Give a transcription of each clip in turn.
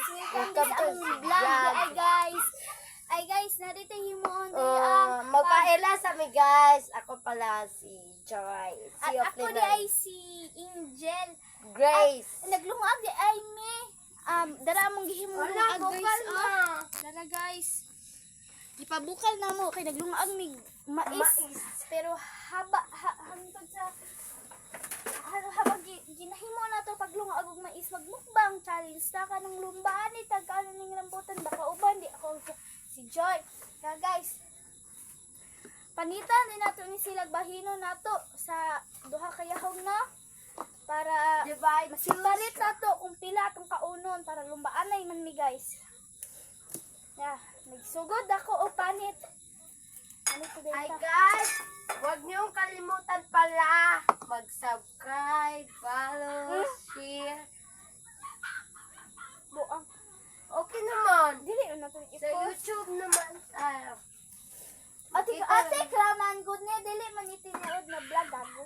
Welcome to ang vlog. vlog. Ay guys, narito mo on Magpaela sa mi guys. Ako pala si Joy. at Si ako di ay si Angel. Grace. Naglungag di ay me. Dara mong gihimo Wala, guys. bukal na. Dara guys. Ipabukal na mo kay naglungag mig mais. Pero hangtod sa habang ginahimo na to paglungag og mais magmukbang challenge ta ka ng lumbaan ni tagkano ning rambutan baka uban di ako si Joy. Kaya guys, panitan din nato ni silag bahino nato sa duha ka yahong na para Divide. masibalit nato kung pila atong kaunon para lumbaanay man mi guys. Yeah, nagsugod ako o panit. Ano to Hi data? guys. Huwag niyong kalimutan pala mag-subscribe, follow, share. Buang. Okay naman. Dili na to Sa YouTube naman tayo. Ate kraman good ne dili man itinuod na vlog gago.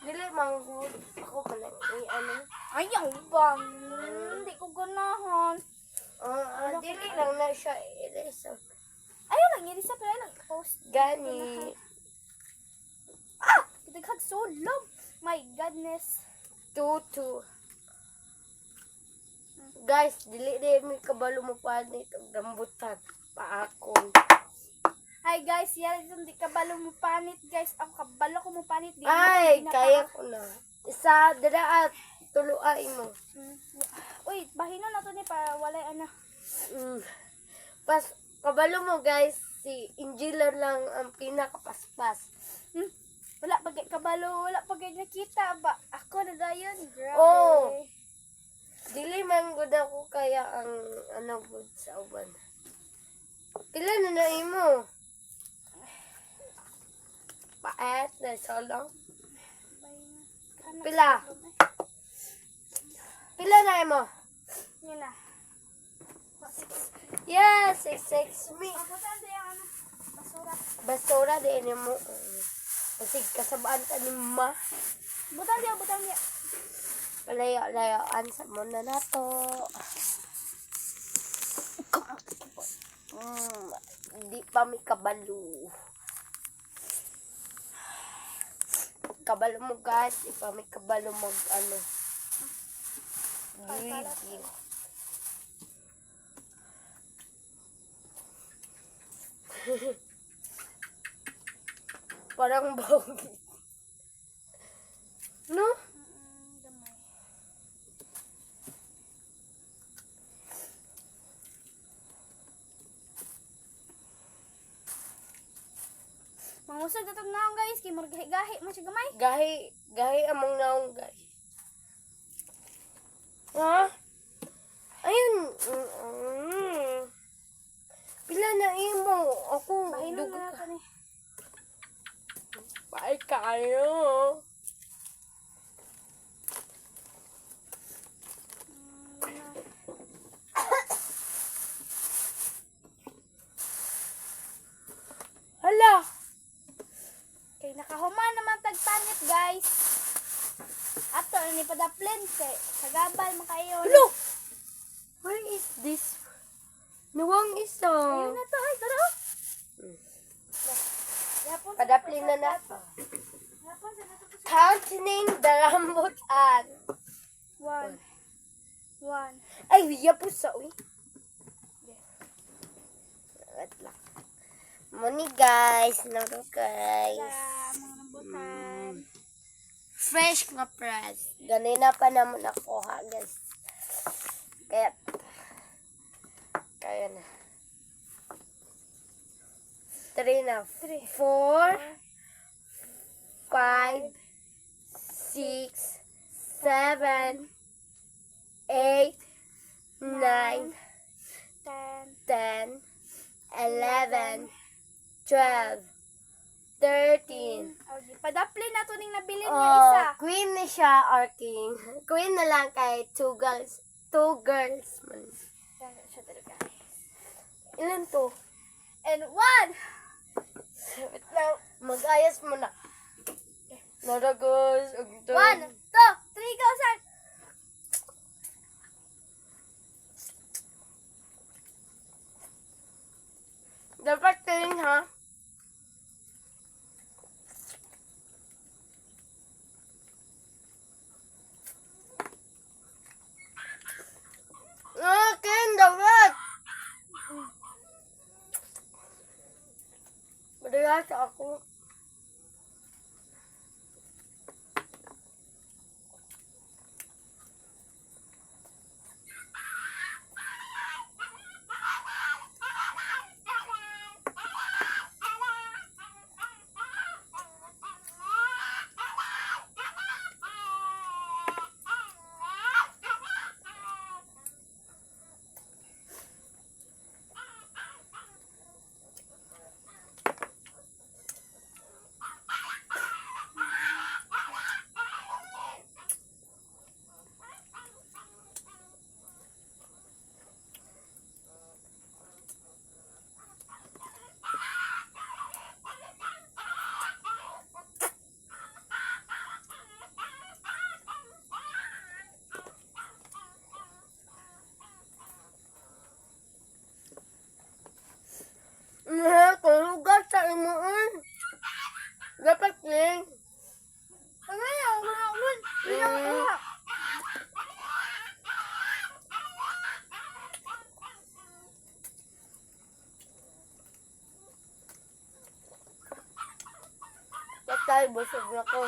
Dili manggod. Ako pala. Ano? Ayaw bang. Hindi ko ganahan. Dili lang na siya. Erase. Ayaw lang yun sa pero lang post. Gani. Kitaghat so love. My goodness. Tutu. Guys, dili mi kabalo mo pa nito rambutan pa ako. Hi guys, yan di kabalo mo panit guys. Ang kabalo ko mo panit di. Ay, kaya ko na. Isa dira at tuluay mo. Uy, bahino na to ni para walay ana. Pas kabalo mo guys, si Angela lang ang pinakapaspas. Wala pag kabalo, wala pag nakita ba? Ako na dayon. Grabe. Oh. Dili man gud ako kaya ang ano gud sa uban. Pila na imo? Paet na solo. Pila? Pila na imo? Yun na. Yes, 6 me. Abutan di ang ano. Basura. Basura din mo. Kasi kasabaan ka ni ma. Butan di. Palayo-layoan sa muna na to. Di pa may kabalo. Kabalo mo guys, di pa may kabalo mag ano. Gigil. Parang bogi. No? Gamay. Mangusag datong naong guys, kay margahi-gahi man siya gamay. Gahi among naong gahi. Ha? Ayun. Pila na imo? Ako, Bahino dugo na ka. nato ni. Bye kayo. Hala. Kay nakahuman naman tagpanit guys. Ato ni padaplin kay sagabal makayo. Hello. Where is this? Nuwang isa. Ayun na to, ay tara. Yapon Padaplin na na. Yapon sa nato to. Counting the rambutan. 1. Ay, wiya po sa uy. Wait lang. Muni guys. Naro guys. Mga rambutan. Fresh nga press. Ganina pa naman ako ha guys. Kaya na. 3 na. 4, 5, 6, 7, 8, 9, 10. 10, 11, 12, 13. Okay, padaplin na to ning nabilin niya isa. Queen na siya or king. Queen na lang kay 2 girls. 2 girls man. Siya talaga. Ilan to? And 1. Wait lang. Mag-ayos mo na. Nara guys. 1, 2, 3, go, start. Dapat clean, ha? Clean dapat! Madaya sa ako. Kulugat sa imuon. Dapat clean. Ano yan? Mga Patay, busog na ko.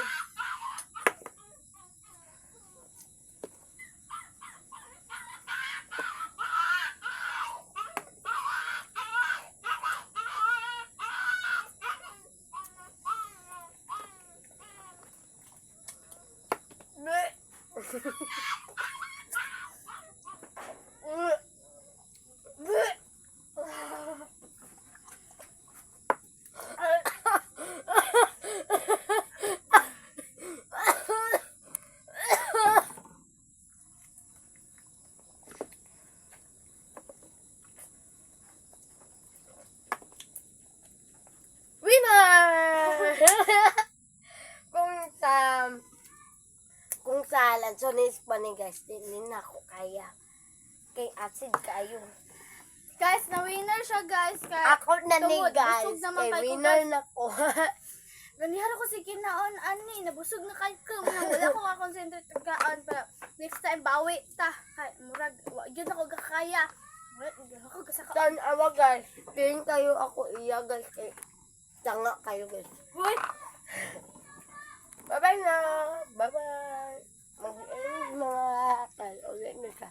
Winner! Kung sa lansones pa ni guys, din na ako kaya. Kay acid kayo. guys, na-winner siya guys. Kaya Ako na ni tungod, guys. busog naman Kay kay ko, winner guys. na ko. Ganihara ko si kinaon ani, nabusog na kay ko. Wala ko nga concentrate kaon pero next time bawi ta. Kay murag gyud ako gakaya. Wala ako gasaka. Tan awa guys. Tingin kayo ako iya guys. Kay tanga kayo guys. Hoy, Bye-bye na. Bye-bye. Mag-end mga kal. Ulit na ka.